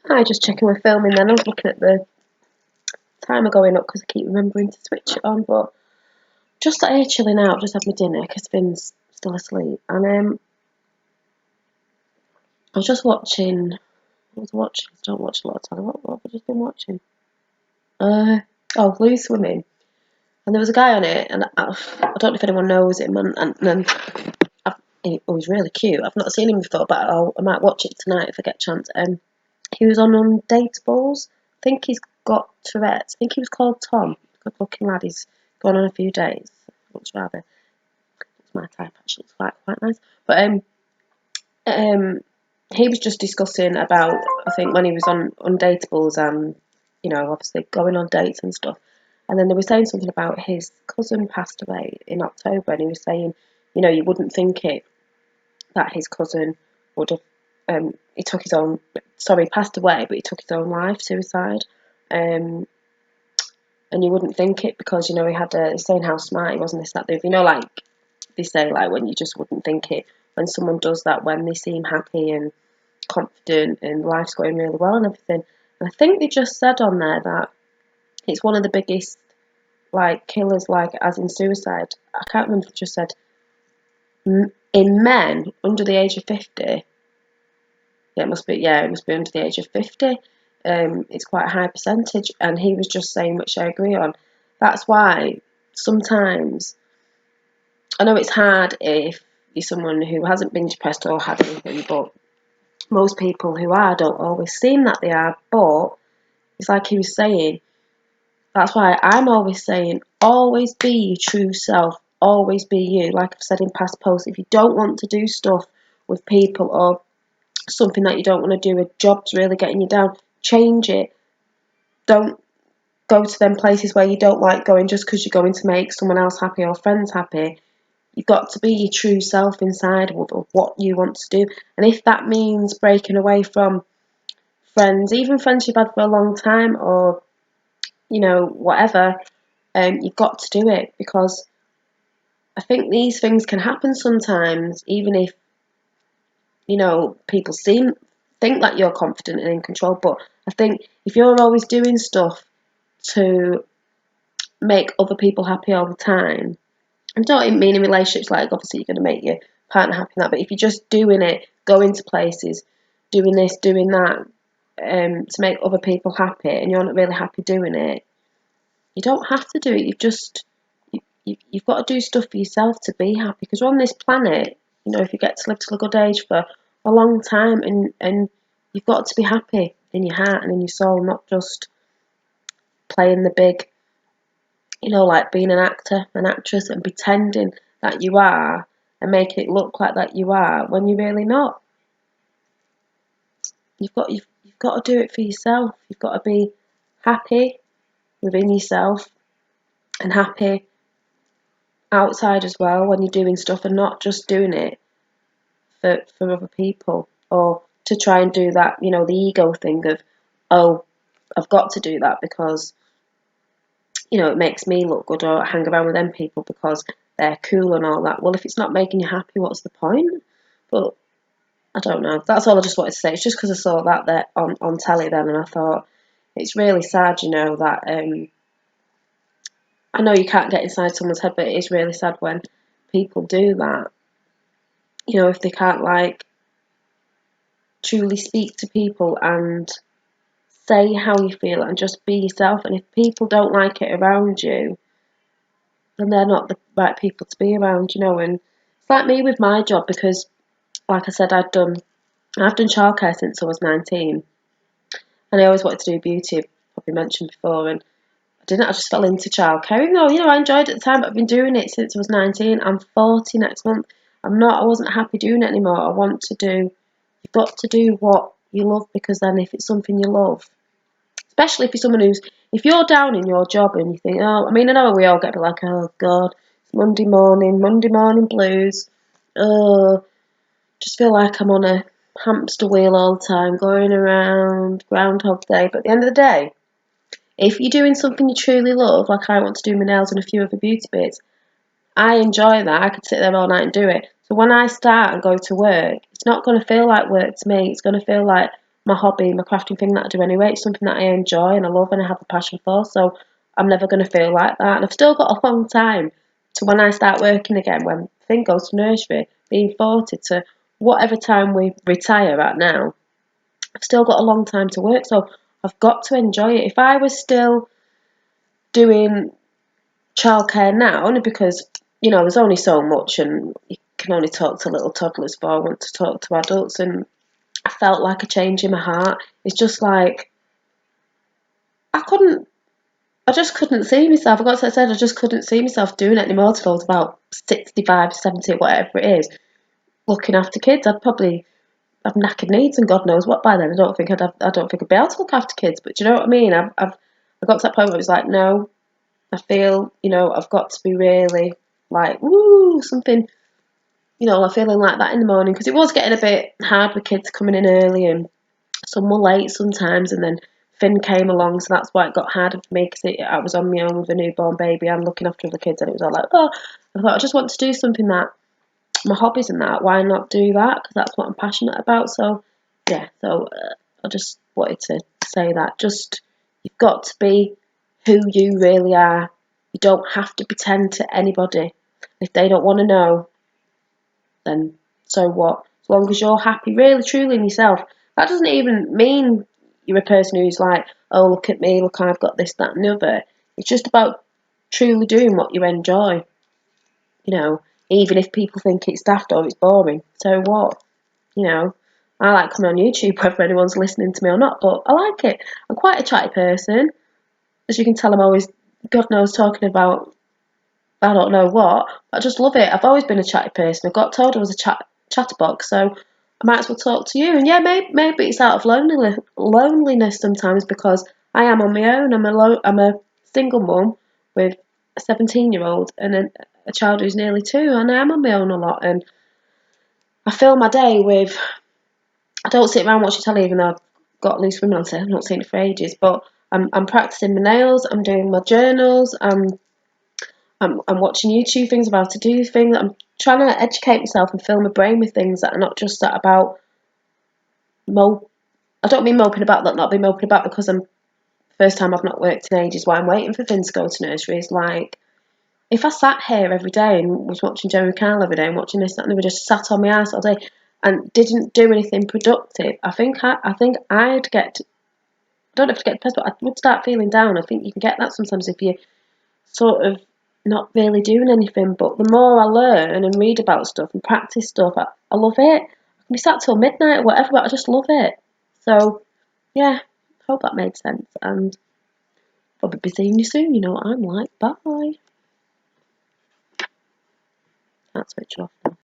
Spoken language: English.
Hi, just checking we're filming then. I was looking at the timer going up because I keep remembering to switch it on, but just sat here chilling out, just had my dinner because Finn's still asleep. And I was just watching, I don't watch a lot of telly, what have I just been watching? Blue Swimming. And there was a guy on it, and I don't know if anyone knows him, and he was really cute. I've not seen him before, but I might watch it tonight if I get a chance. He was on Undateables. I think he's got Tourette's. I think he was called Tom. Good looking lad. He's gone on a few days. Looks rather. It's my type actually. It's quite nice. But he was just discussing about, I think, when he was on Undateables and, you know, obviously going on dates and stuff. And then they were saying something about his cousin passed away in October, and he was saying, you know, you wouldn't think it that his cousin would have. He took his own. Sorry, he passed away, but he took his own life, suicide. And you wouldn't think it because, you know, he had he's saying how smart he was and this, that, the other. You know, like they say, like when you just wouldn't think it when someone does that, when they seem happy and confident and life's going really well and everything. And I think they just said on there that it's one of the biggest like killers, like as in suicide. I can't remember if it just said in men under the age of 50. Yeah, it must be under the age of 50. It's quite a high percentage, and he was just saying, which I agree on. That's why sometimes I know it's hard if you're someone who hasn't been depressed or had anything, but most people who are don't always seem that they are. But it's like he was saying, that's why I'm always saying, always be your true self, always be you. Like I've said in past posts, if you don't want to do stuff with people or something that you don't want to do, a job's really getting you down, change it. Don't go to them places where you don't like going just because you're going to make someone else happy or friends happy. You've got to be your true self inside of what you want to do. And if that means breaking away from friends, even friends you've had for a long time, or, you know, whatever, you've got to do it, because I think these things can happen sometimes, even if, you know, people think that you're confident and in control. But I think if you're always doing stuff to make other people happy all the time, I don't mean in relationships, like obviously you're going to make your partner happy and that, but if you're just doing it, going to places, doing this, doing that, to make other people happy, and you're not really happy doing it, you don't have to do it. You've got to do stuff for yourself to be happy, because we're on this planet, you know, if you get to live till a good age for a long time, and you've got to be happy in your heart and in your soul, not just playing the big, you know, like being an actor, an actress, and pretending that you are and making it look like that you are when you're really not. You've got to do it for yourself. You've got to be happy within yourself and happy outside as well when you're doing stuff, and not just doing it for other people, or to try and do that, you know, the ego thing of, oh, I've got to do that because, you know, it makes me look good, or hang around with them people because they're cool and all that. Well, if it's not making you happy, what's the point? But I don't know. That's all I just wanted to say. It's just because I saw that there on telly then, and I thought it's really sad, you know, that I know you can't get inside someone's head, but it is really sad when people do that. You know, if they can't like truly speak to people and say how you feel and just be yourself. And if people don't like it around you, then they're not the right people to be around, you know. And it's like me with my job, because, like I said, I've done childcare since I was 19, and I always wanted to do beauty. I've probably mentioned before, and I didn't. I just fell into childcare, even though, you know, I enjoyed it at the time. But I've been doing it since I was 19. I'm 40 next month. I wasn't happy doing it anymore. I want to do. You've got to do what you love, because then if it's something you love, especially if you're someone if you're down in your job and you think, oh, I mean, I know we all get to be like, oh God, it's Monday morning blues. Oh, just feel like I'm on a hamster wheel all the time, going around, Groundhog Day. But at the end of the day, if you're doing something you truly love, like I want to do my nails and a few other beauty bits, I enjoy that. I could sit there all night and do it. So when I start and go to work, it's not going to feel like work to me. It's going to feel like my hobby, my crafting thing that I do anyway. It's something that I enjoy and I love and I have a passion for. So I'm never going to feel like that. And I've still got a long time to when I start working again, when Finn goes to nursery, being 40 to whatever time we retire at now. I've still got a long time to work, so I've got to enjoy it. If I was still doing childcare now, only because, you know, there's only so much and you can only talk to little toddlers, but I want to talk to adults, and I felt like a change in my heart. It's just like, I just couldn't see myself. I said, I just couldn't see myself doing it anymore till I was about 65, 70, whatever it is, looking after kids. I'd probably have knackered needs and God knows what by then. I don't think I'd be able to look after kids. But do you know what I mean? I got to that point where it was like, no, I feel, you know, I've got to be really like, woo, something, you know, like feeling like that in the morning, because it was getting a bit hard with kids coming in early and some were late sometimes, and then Finn came along, so that's why it got harder for me, because I was on my own with a newborn baby and looking after other kids, and it was all like, oh, I thought I just want to do something that my hobbies and that. Why not do that? Because that's what I'm passionate about. So yeah, so I just wanted to say that. Just you've got to be who you really are. You don't have to pretend to anybody. If they don't want to know, then so what? As long as you're happy, really, truly in yourself. That doesn't even mean you're a person who's like, oh, look at me, look, I've got this, that, and the other. It's just about truly doing what you enjoy. You know, even if people think it's daft or it's boring, so what? You know, I like coming on YouTube, whether anyone's listening to me or not, but I like it. I'm quite a chatty person. As you can tell, I'm always, God knows, talking about I don't know what, but I just love it. I've always been a chatty person. I got told I was a chatterbox, so I might as well talk to you. And yeah, maybe it's out of loneliness sometimes, because I am on my own. I'm a single mum with a 17-year-old and a child who's nearly 2, and I am on my own a lot. And I fill my day with, I don't sit around watching telly, even though I've got Loose Women on, so I've not seen it for ages, but I'm practicing my nails, I'm doing my journals, I'm watching YouTube things about to do things. I'm trying to educate myself and fill my brain with things that are not just that about mope. I don't mean moping about that, not be moping about because I'm first time I've not worked in ages while I'm waiting for Finn to go to nursery. Is like, if I sat here every day and was watching Jeremy Kyle every day and watching this, that, and we just sat on my ass all day and didn't do anything productive, I think I'd get, I don't have to get depressed, but I would start feeling down. I think you can get that sometimes if you sort of not really doing anything. But the more I learn and read about stuff and practice stuff, I love it. I can be sat till midnight or whatever, but I just love it. So yeah, hope that made sense, and probably be seeing you soon. You know what I'm like. Bye. Can't switch off now.